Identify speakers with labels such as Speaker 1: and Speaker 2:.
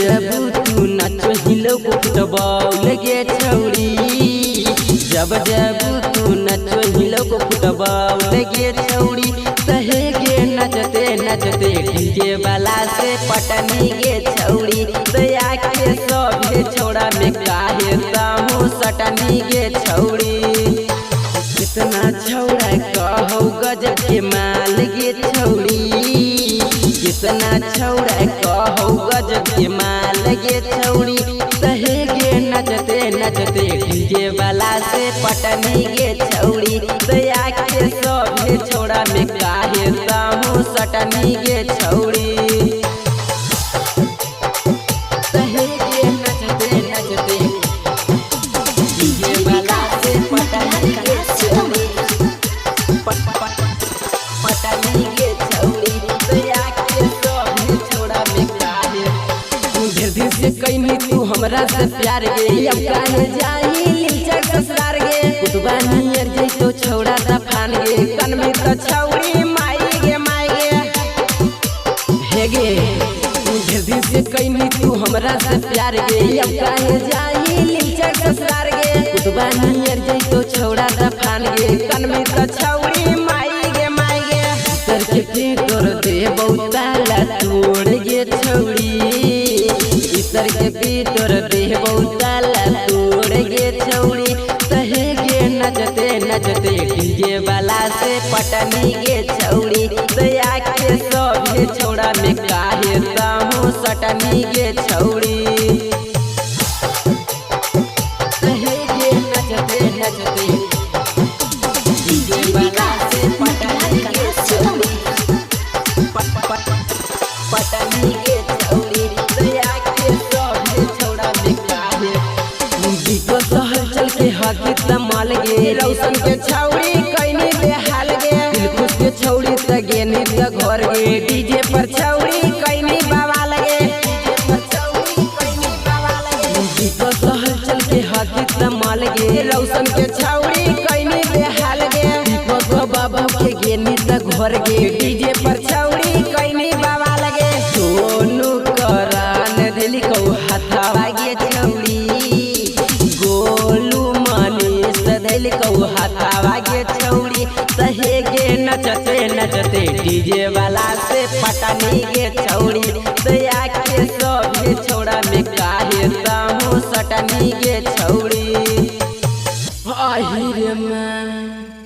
Speaker 1: जब तू नाचो हिलो फुटबॉल गे छौड़ी, जब तू नाचो हिलो फुटबॉल गे छौड़ी, तहे गे नचते नचते डीजे वाला से पटनी गे छौड़ी, दया के सभे छौड़ा में काहे ताहू सटनी गे छौड़ी। कितना छौड़ा कहौ गजब के माल गे छौड़ी, कितना छौड़ा कहौ गजब के माल गे छौड़ी, तहे गे नचते नचते डीजे वाला से पटनी गे छौड़ी, दया के सभे छौड़ा में काहे ताहू सटनी गे छौड़ी। तहे गे नचते नचते डीजे वाला से पटनी गे छौड़ी, पटनी गे छौड़ी, दया के सभे छौड़ा में काहे। ढेर दिन से कहीं तू हमरा से प्यार गे, अब काहे जाही लिलचर ससुरार गे, कुतबा नियर जे तो छौड़ा तफान गे, कन में तो छौड़ी माई गे हे गे। ढेर दिन से कहीं तू हमरा से प्यार गे, अब काहे जाही लिलचर ससुरार गे, कुतबा नियर जे तो छौड़ा तफान गे, कन में तो छौड़ी माई गे सर के तोर दे बहुताला तोड़ गे छौड़ी, सर के तोर दे बहुताला तोड़ गे छौड़ी, तहे गे नचते नचते डीजे वाला से पटनी गे छौड़ी, दया के सभे छौड़ा में काहे ताहू सटनी गे छौड़ी। तहे गे नचते नचते डीजे वाला से पटनी गे छौड़ी, पटनी गे छौड़ी, दया के सभे छौड़ा में काहे। दिको शहर चल के हकी तमाल गे, रौशन के छौड़ी कइनी बेहाल गे, दिलखुश के छौड़ी त गेनी त घर गे, डीजे पर छौड़ी कइनी बवाल गे, दिको शहर चल के हकी तमाल गे, रौशन के छौड़ी कइनी बेहाल गे, दीपक बाबू के गेनी त घर गे, डीजे पर छौड़ी कइनी बवाल गे, सोनू करान दिल को हथवा गे छौड़ी, गोलू मनीष दिल को हथवा गे छौड़ी, तहे गे नचते नचते डीजे वाला से पटनी गे छौड़ी, दया के सभे छौड़ा में काहे ताहू सटनी गे छौड़ी। आहिरे में